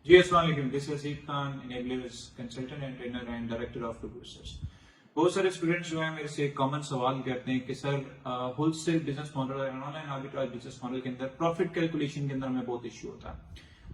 जी अस्सलाम वालेकुम, this is Asif Khan, enablers consultant and trainer and director of research. बहुत सारे स्टूडेंट्स जो हैं मेरे से एक कॉमन सवाल करते हैं कि सर होलसेल बिजनेस मॉडल और ऑनलाइन आर्बिट्राज बिजनेस मॉडल के अंदर प्रॉफिट कैलकुलेशन के अंदर हमें बहुत इश्यू होता है।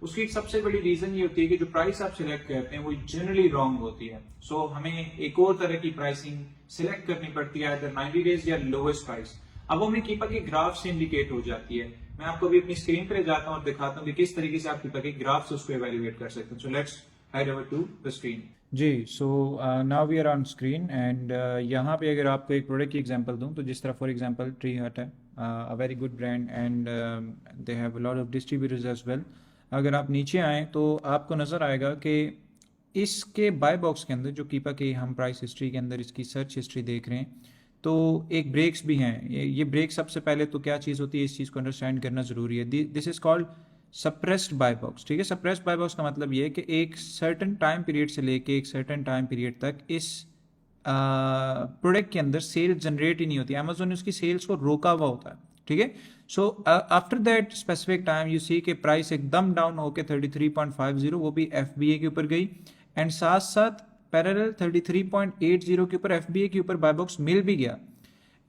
उसकी एक सबसे बड़ी रीजन ये होती है कि जो प्राइस आप सिलेक्ट करते हैं वो जनरली रॉन्ग होती है। सो हमें एक और तरह की प्राइसिंग सिलेक्ट करनी पड़ती है, अगर 90 डेज या लोएस्ट प्राइस। अब वो हमें कीपा के ग्राफ से इंडिकेट हो जाती है। मैं आपको अभी अपनी स्क्रीन पर जाता हूं और दिखाता हूं कि किस तरीके से आप कीपा के ग्राफ से उसको एवेल्युएट कर सकते हैं। So let's head over to the screen. जी, so now we are on screen and यहाँ पे अगर आपको एक प्रोडक्ट की एग्जांपल दूं तो जिस तरह फॉर एग्जांपल ट्री हट है, a very good brand and they have a lot of distributors as well. अगर आप नीचे आएँ तो आपको नज़र आएगा कि इसके बाय बॉक्स के अंदर जो कीपा की हम प्राइस हिस्ट्री के अंदर इसकी सर्च हिस्ट्री देख रहे हैं तो एक ब्रेक्स भी हैं। ये ब्रेक सबसे पहले तो क्या चीज़ होती है इस चीज़ को अंडरस्टैंड करना ज़रूरी है। This is called suppressed bye box. ठीक है, सप्रेस्ड बाय बॉक्स का मतलब ये है कि एक सर्टन टाइम पीरियड से लेके एक सर्टन टाइम पीरियड तक इस प्रोडक्ट के अंदर सेल जनरेट ही नहीं होती। अमेजोन ने उसकी सेल्स को रोका हुआ होता है। ठीक है, so after that specific time you see के प्राइस एकदम डाउन होकर 33.50 वो भी FBA के ऊपर गई एंड साथ साथ पैरेलल 33.80 के ऊपर FBA के ऊपर बाय बॉक्स मिल भी गया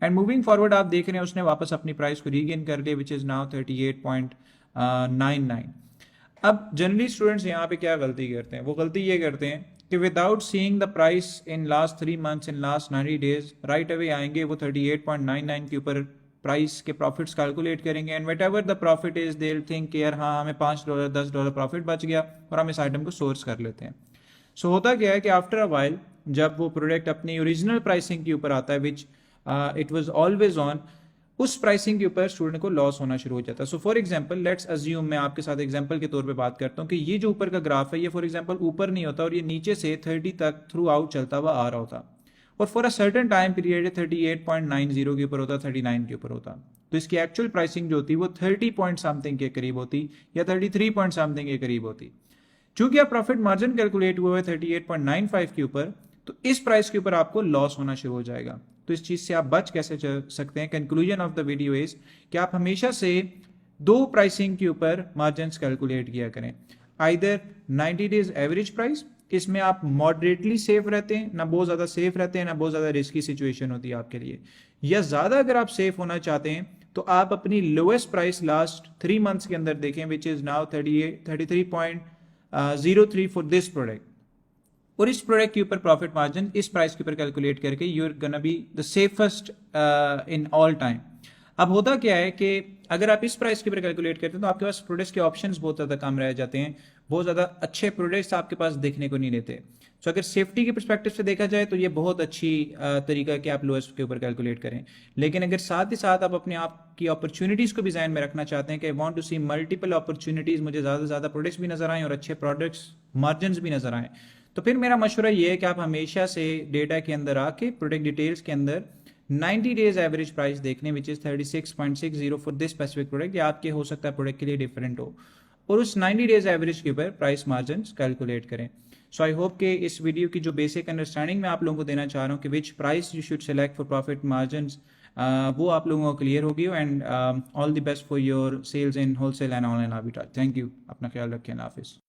एंड मूविंग फॉरवर्ड आप देख रहे हैं उसने वापस अपनी प्राइस को रीगेन कर लिया विच इज नाउ 38.99। अब जनरली स्टूडेंट्स यहाँ पे क्या गलती करते हैं, वो गलती ये करते हैं कि without seeing the price in last 3 months in last 90 days right away आएंगे, वो 38.99 के ऊपर प्राइस के प्रॉफिट्स कैलकुलेट करेंगे and what ever the profit is they think यार हाँ हमें $5 $10 प्रॉफिट बच गया और हम इस आइटम को सोर्स कर लेते हैं। सो होता क्या है कि आफ्टर अ वाइल जब वो प्रोडक्ट अपनी ओरिजिनल प्राइसिंग के ऊपर आता है which it was always on, उस प्राइसिंग के ऊपर स्टूडेंट को लॉस होना शुरू हो जाता है। So for example let's assume, मैं आपके साथ एग्जांपल के तौर पे बात करता हूँ कि ये जो ऊपर का ग्राफ है ये फॉर एग्जांपल ऊपर नहीं होता और ये नीचे से 30 तक थ्रू आउट चलता हुआ आ रहा होता और for a certain time period 38.90 के ऊपर होता, 39 के ऊपर होता, तो इसकी एक्चुअल प्राइसिंग जो होती वो 30 पॉइंट समथिंग के करीब होती या 33 पॉइंट समथिंग के करीब होती। चूंकि आप प्रॉफिट मार्जिन कैलकुलेट हुआ है 38.95 के ऊपर, तो इस प्राइस के ऊपर आपको लॉस होना शुरू हो जाएगा। तो इस चीज से आप बच कैसे सकते हैं? Conclusion of the video is कि आप हमेशा से दो प्राइसिंग के ऊपर मार्जिन कैलकुलेट किया करें। आइदर 90 डेज एवरेज प्राइस, इसमें आप मॉडरेटली सेफ रहते हैं, ना बहुत ज्यादा सेफ रहते हैं ना बहुत ज्यादा रिस्की सिचुएशन होती है आपके लिए, या ज्यादा अगर आप सेफ होना चाहते हैं तो आप अपनी लोएस्ट प्राइस लास्ट 3 मंथ्स के अंदर देखें which is now 33.03 for this product, और इस प्रोडक्ट के ऊपर प्रॉफिट मार्जिन इस प्राइस के ऊपर कैलकुलेट करके you are gonna be the safest in all time. अब होता क्या है कि अगर आप इस प्राइस के ऊपर कैलकुलेट करते हैं तो आपके पास प्रोडक्ट्स के ऑप्शंस बहुत ज़्यादा कम रह जाते हैं, बहुत ज़्यादा अच्छे प्रोडक्ट्स आपके पास देखने को नहीं देते। तो अगर सेफ्टी के परस्पेक्टिव से देखा जाए तो ये बहुत अच्छी तरीका है कि आप लोएस्ट के ऊपर कैलकुलेट करें। लेकिन अगर साथ ही साथ आप अपने आप की अपॉर्चुनिटीज़ को भी ध्यान में रखना चाहते हैं कि I want to see multiple opportunities, मुझे ज़्यादा से ज़्यादा प्रोडक्ट्स भी नजर आएँ और अच्छे प्रोडक्ट्स मार्जिन भी नजर आएँ, तो फिर मेरा मशवरा ये है कि आप हमेशा से डेटा के अंदर आके प्रोडक्ट डिटेल्स के अंदर 90 डेज एवरेज प्राइस देखने which is 36.60 for this specific product, या आपके हो सकता है प्रोडक्ट के लिए डिफरेंट हो, और उस 90 डेज एवरेज के ऊपर प्राइस मार्जिन कैलकुलेट करें। सो आई होप कि इस वीडियो की जो बेसिक अंडरस्टैंडिंग मैं आप लोगों को देना चाह रहा हूँ कि which price you should select for profit margin, वो आप लोगों को क्लियर होगी and all the best for your sales in wholesale and online arbitrage. Thank you, अपना ख्याल रखें, हाफिज़।